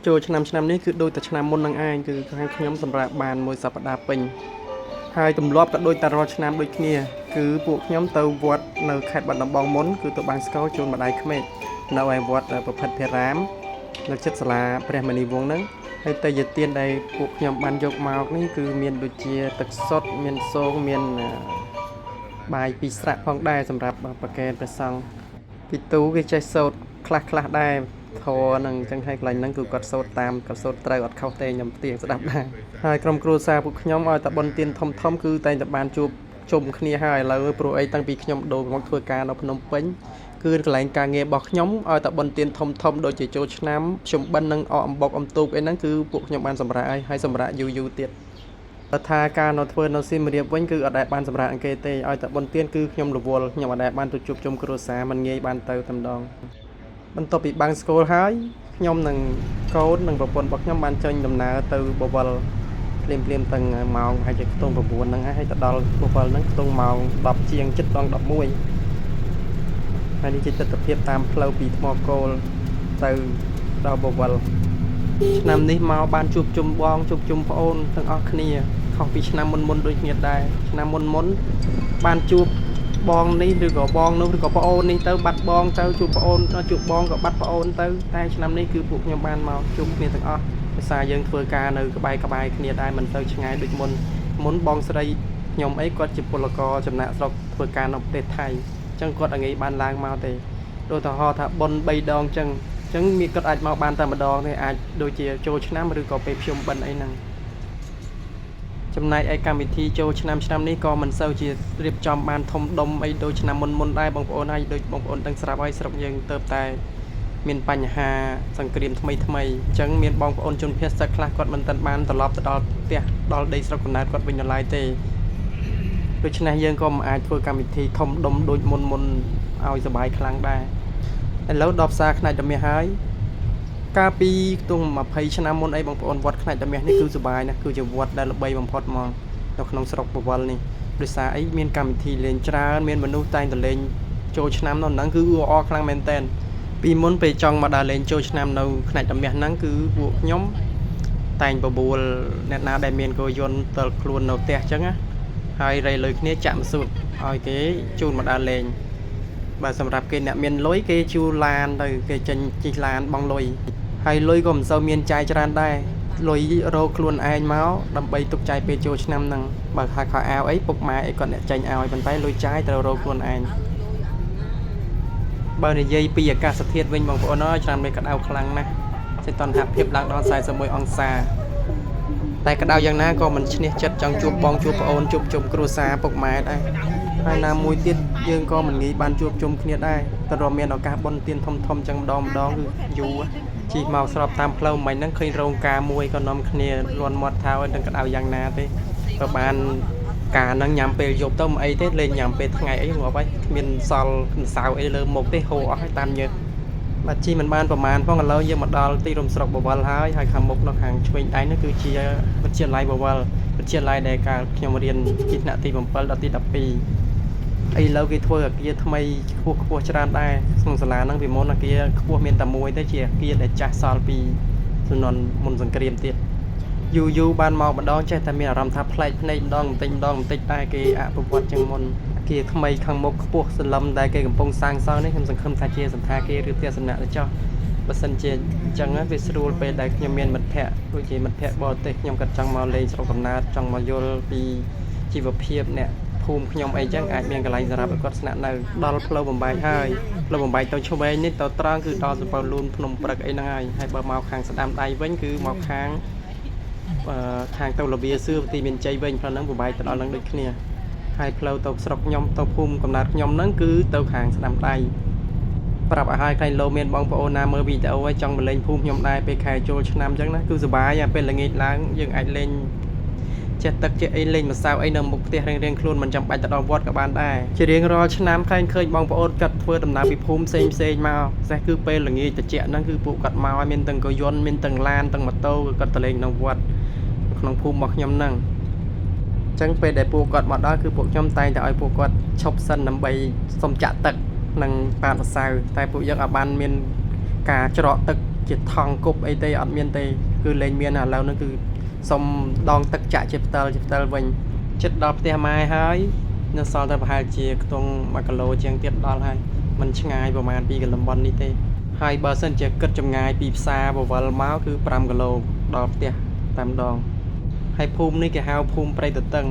ចូលឆ្នាំនេះគឺដូចតែឆ្នាំមុននឹងឯងគឺខាងខ្ញុំសម្រាប់បានមួយសប្តាហ៍ពេញហើយទម្លាប់ក៏ដូចតែរាល់ឆ្នាំដូចគ្នាគឺពួកខ្ញុំទៅវត្តនៅខេត្តបាត់ដំបងមុនគឺទៅបាំងស្កោជូនម្ដាយក្មេកនៅឯវត្តប្រផិតភិរាមនៅជិតសាលាព្រះមនីវង្សហ្នឹងហើយតែយទានដែលពួកខ្ញុំបានយកមកនេះគឺមានដូចជាទឹកសុទ្ធមានសងមានបាយពីស្រាក់ផងដែរសម្រាប់ប្រកែព្រះសង្ឃពីទូគេចេះសូត្រខ្លះដែរធរនឹងអញ្ចឹងហើយកន្លែងហ្នឹងគឺគាត់សូត្រតាមគាត់សូត្រត្រូវអត់ខុសទេខ្ញុំទៀងស្ដាប់ដែរហើយក្រុមគ្រួសារពួកខ្ញុំឲ្យតែបុណ្យទានធំគឺតែងតែបានជួបជុំគ្នាហើយឥឡូវព្រោះអីតាំងពីខ្ញុំដូរមកធ្វើការនៅភ្នំពេញគឺកន្លែងការងាររបស់ខ្ញុំឲ្យតែបុណ្យទានធំដូចជាចូលឆ្នាំភ្ជុំបិណ្ឌនិងអកអំបុកអំទូកអីហ្នឹងគឺពួកខ្ញុំបានសម្រាប់ហើយសម្រាប់យូរទៀតបើថាការនៅធ្វើនៅសៀមរាបវិញគឺអត់ដែលបានសម្រាប់អង្គទេឲ្យតែបុណ្យទានគឺខ្ញុំរវល់ខ្ញុំអត់ដែលបានទៅជួបជុំគ្រួសារមិនងាយបានទៅតែម្ដងបន្ទាប់ពីបាំងស្គាល់ហើយខ្ញុំនិងកូននិងប្រពន្ធរបស់ខ្ញុំបានចេញដំណើរទៅបវលភ្លាមទាំងម៉ោងហើយជាខ្ទង់9ហ្នឹងហើយទៅដល់បវលហ្នឹងខ្ទង់ម៉ោង10ជាង7ដល់11ហើយនេះជាទស្សនវិជ្ជាតាមផ្លូវពីថ្មគោលទៅដល់បវលឆ្នាំនេះមកបានជួបជុំបងជួបជុំប្អូនទាំងអស់គ្នាខុសពីឆ្នាំមុនដូចគ្នាដែរឆ្នាំមុនបានជួបបងនេះឬក៏បងនោះឬក៏ប្អូននេះទៅបាត់បងទៅជួបប្អូនជួបបងក៏បាត់ប្អូនទៅតែឆ្នាំនេះគឺពួកខ្ញុំបានមកជួបគ្នាទាំងអស់ភាសាយើងធ្វើការនៅក្បែរគ្នាដែរមិនទៅឆ្ងាយដូចមុនបងស្រីខ្ញុំអីគាត់ជាពលករចំណាក់ស្រុកធ្វើការនៅប្រទេសថៃអញ្ចឹងគាត់ឲ្យបានឡើងមកទេដូចទៅហៅថាបុណ្យ3ដងអញ្ចឹងមានគាត់អាចមកបានតែម្ដងទេអាចដូចជាចូលឆ្នាំឬក៏ពេលភ្ជុំបិណ្ឌអីហ្នឹងចំណែកឯកម្មវិធីចូលឆ្នាំនេះក៏មិនសូវជារៀបចំបានធំដុំអីដូចឆ្នាំមុនដែរបងប្អូនហើយដូចបងប្អូនដឹងស្រាប់ហើយស្រុកយើងទៅតែមានបញ្ហាសង្គ្រាមថ្មីអញ្ចឹងមានបងប្អូនជនភៀសសិកខ្លះគាត់មិនទាន់បានត្រឡប់ទៅដល់ផ្ទះដល់ដីស្រុកកំណើតគាត់វិញនៅឡើយទេដូច្នេះយើងក៏មិនអាចធ្វើកម្មវិធីធំដុំដូចមុនឲ្យសប្បាយខ្លាំងដែរឥឡូវដល់ផ្សារខ្នាតរមាសហើយកាលពីខ្ទង់20ឆ្នាំមុនអីបងប្អូនវត្តខ្នាតរមាសនេះគឺសប្បាយណាស់គឺជាវត្តដែលល្បីបំផុតមកនៅក្នុងស្រុកបវលនេះដោយសារអីមានកម្មវិធីលេងច្រើនមានមនុស្សតែងតែលេងចូលឆ្នាំនៅហ្នឹងគឺអ៊ូអរខ្លាំងមែនតើពីមុនពេលចង់មកដើរលេងចូលឆ្នាំនៅខ្នាតរមាសហ្នឹងគឺពួកខ្ញុំតែងបបួលអ្នកណាដែលមានកោយន្តតលខ្លួននៅផ្ទះអញ្ចឹងណាហើយរៃលុយគ្នាចាក់មស៊ូតឲ្យគេជូនមកដើរលេងបើសម្រាប់គេអ្នកមានលុយគេជួលឡានទៅគេចេញជិះឡានបង់លុយហើយលុយក៏មិនសូវមានចាយច្រើនដែរលុយរកខ្លួនឯងមកដើម្បីទុកចាយពេលចូលឆ្នាំហ្នឹងបើខោអាវអីពុកម៉ែអីគាត់អ្នកចេញឲ្យប៉ុន្តែលុយចាយត្រូវរកខ្លួនឯងបើនិយាយពីអាកាសធាតុវិញបងប្អូនអើយឆ្នាំនេះក្តៅខ្លាំងណាស់សីតុណ្ហភាពឡើងដល់41អង្សាតែក្តៅយ៉ាងណាក៏មិនឈ្នះចិត្តចង់ជួបបងជួបប្អូនជួបជុំគ្រួសារពុកម៉ែដែរហើយណាមួយទៀតយើងក៏មិនងាយបានជួបជុំគ្នាដែរតែរមមានឱកាសបុណ្យទានធំចឹងម្ដងគឺយូរជិះមកស្របតាមផ្លូវមិញហ្នឹងឃើញរោងការមួយក៏នាំគ្នាលន់មាត់ថាឲ្យនឹងក្តៅយ៉ាងណាទេក៏បានការហ្នឹងញ៉ាំពេលយប់ទៅមិនអីទេលេងញ៉ាំពេលថ្ងៃអីងាប់ហើយគ្មានសល់សៅអីលើមុខទេហូរអស់ហើយតាមញើសបាទជីមិនបានប្រមាណផងឥឡូវយើងមកដល់ទីរំស្រុកបវលហើយខាងមុខនៅខាងឆ្វេងដៃនេះគឺជាវិទ្យាល័យបវលវិទ្យាល័យដែលកាលខ្ញុំរៀនពីថ្នាក់ទី7ដល់ទី12ឥឡូវគេធ្វើអគារថ្មីខ្ពស់ច្រើនដែរក្នុងសាលាហ្នឹងពីមុនអគារខ្ពស់មានតែមួយទេជាអគារដែលចាស់សល់ពីជំនាន់មុនសង្គ្រាមទៀតយូរបានមកម្ដងចេះតែមានអារម្មណ៍ថាប្លែកភ្នែកម្ដងបន្តិចតែគេអភិវឌ្ឍជាងមុនអគារថ្មីខាងមុខខ្ពស់សន្លឹមដែលគេកំពុងសាងសង់នេះខ្ញុំសង្ឃឹមថាជាសន្តាគារឬផ្ទះសំណាក់ទៅចោះបើសិនជាអញ្ចឹងវាស្រួលពេលដែលខ្ញុំមានមិត្តភ័ក្តិដូចជាមិត្តភ័ក្តិបរទេសខ្ញុំក៏ចង់មកលេងស្រុកកំណើតចង់មកយល់ពីជីវភាពអ្នកភូមិខ្ញុំអីចឹងអាចមានកន្លែងសម្រាប់ឲ្យគាត់ស្នាក់នៅដល់ផ្លូវបំបែកហើយផ្លូវបំបែកទៅឆ្វេងនេះទៅត្រង់គឺដល់សំពៅលូនភ្នំព្រឹកអីហ្នឹងហើយបើមកខាងស្ដាំដៃវិញគឺមកខាងទៅលវាសឿទីមានជ័យវិញផ្លូវហ្នឹងបំបែកទៅដល់ហ្នឹងដូចគ្នាហើយផ្លូវទៅស្រុកខ្ញុំទៅភូមិកំណើតខ្ញុំហ្នឹងគឺទៅខាងស្ដាំដៃប្រាប់ឲ្យហើយខ្លាញ់លោមានបងប្អូនណាមើលវីដេអូឲ្យចង់មកលេងភូមិខ្ញុំដែរពេលខែចូលឆ្នាំអញ្ចឹងណាគឺសប្បាយពេលល្ងាចឡើងយើងអាចលេងចេះទឹកចេះអីលេងម្សៅអីនៅមុខផ្ទះរៀងខ្លួនមិនចាំបាច់ទៅដល់វត្តក៏បានដែរជារៀងរាល់ឆ្នាំឃើញបងប្អូនគាត់ធ្វើដំណើរពីភូមិផ្សេងមកពិសេសគឺពេលល្ងាចត្រជាក់ហ្នឹងគឺពួកគាត់មកឲ្យមានទាំងកយន្តមានទាំងឡានទាំងម៉ូតូគាត់ទៅលេងនៅវត្តក្នុងភូមិរបស់ខ្ញុំហ្នឹងអញ្ចឹងពេលដែលពួកគាត់មកដល់គឺពួកខ្ញុំតែងតែឲ្យពួកគាត់ឈប់សិនដើម្បីសុំចាក់ទឹកនិងប៉ាតម្សៅតែពួកយើងអាចបានមានការច្រកទឹក ជាថងគប់អីទេអត់មានទេគឺលេងមានឥឡូវហ្នឹងគឺសុំដងទឹកចាក់ជាផ្ទាល់វិញចិត្តដល់ផ្ទះម៉ែហើយនៅសល់តែប្រហែលជាខ្ទង់1គីឡូជាងទៀតដល់ហើយมันឆ្ងាយប្រហែល2គីឡូម៉ុតនេះទេហើយបើសិនជាគិតចម្ងាយពីផ្សារបវលមកគឺ5គីឡូដល់ផ្ទះតែម្ដងហើយភូមិនេះគេហៅភូមិព្រៃទទឹង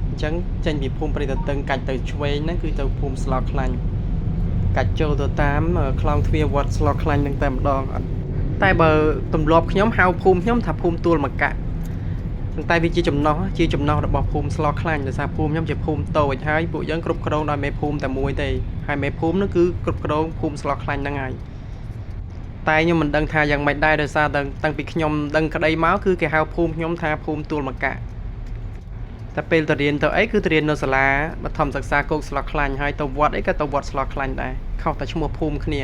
អញ្ចឹងចេញពីភូមិព្រៃទទឹងកាច់ទៅឆ្វេងហ្នឹងគឺទៅភូមិស្លោកខ្លាញ់កាច់ចូលទៅតាមខ្លងទ្វារវត្តស្លោកខ្លាញ់ហ្នឹងតែម្ដងអត់តែបើទម្លាប់ខ្ញុំហៅភូមិខ្ញុំថាភូមិទួលមកៈតែវាជាចំណោះរបស់ភូមិស្លោកខ្លាញ់ដោយសារភូមិខ្ញុំជាភូមិតូចហើយពួកយើងគ្រប់គ្រងដោយមេភូមិតែមួយទេហើយមេភូមិនោះគឺគ្រប់គ្រងភូមិស្លោកខ្លាញ់ហ្នឹងហើយតែខ្ញុំមិនដឹងថាយ៉ាងម៉េចដែរដោយសារតាំងពីខ្ញុំដឹងក្តីមកគឺគេហៅភូមិខ្ញុំថាភូមិទួលមកៈតែពេលទៅរៀនទៅអីគឺទៅរៀននៅសាលាបឋមសិក្សាគោកស្លោកខ្លាញ់ហើយទៅវត្តអីក៏ទៅវត្តស្លោកខ្លាញ់ដែរខុសតែឈ្មោះភូមិគ្នា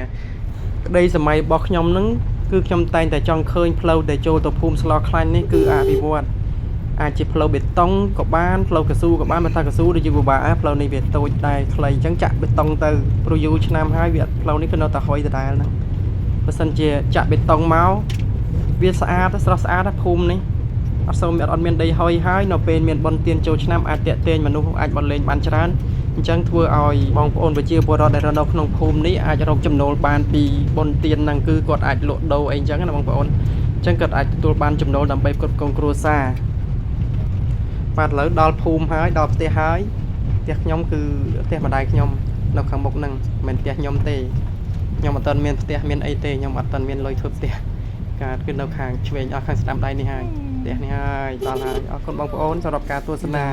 ក្តីសម័យរបស់ខ្ញុំហ្នឹងគឺខ្ញុំតែងតែចង់ឃើញផ្លូវដែលចូលទៅភូមិស្លោកខ្លាញ់នេះគឺអភិវឌ្ឍអាចជាផ្លូវបេតុងក៏បានផ្លូវកស៊ូក៏បានបើថាកស៊ូដូចជាពិបាកផ្លូវនេះវាតូចដែរខ្លីអញ្ចឹងចាក់បេតុងទៅព្រោះយូរឆ្នាំហើយវាផ្លូវនេះគឺនៅតែហុយដដែលហ្នឹងបើសិនជាចាក់បេតុងមកវាស្អាតស្រស់ស្អាតភូមិនេះអត់សូមអត់មានដីហុយហើយនៅពេលមានបុណ្យទានចូលឆ្នាំអាចតាក់ទាញមនុស្សអាចបនលេងបានច្រើនអញ្ចឹងធ្វើឲ្យបងប្អូនប្រជាពលរដ្ឋដែលរស់នៅក្នុងភូមិនេះអាចរកចំណូលបានពីបុណ្យទានហ្នឹងគឺគាត់អាចលក់ដូរអីអញ្ចឹងណាបងប្អូនអញ្ចឹងគាត់អាចទទួលបានចំណូលដើម្បីផ្គត់ផ្គង់គ្រួសារបាទឥឡូវដល់ភូមិហើយដល់ផ្ទះហើយផ្ទះខ្ញុំគឺផ្ទះម្ដាយខ្ញុំនៅខាងមុខហ្នឹងមិនមែនផ្ទះខ្ញុំទេខ្ញុំអត់ទាន់មានផ្ទះមានអីទេខ្ញុំអត់ទាន់មានលុយធ្វើផ្ទះកើតគឺនៅខាងឆ្វេងអស់ខាងស្ដាំដៃនេះហើយផ្ទះនេះហើយដល់ហើយអរគុណបងប្អូនសម្រាប់ការទស្សនា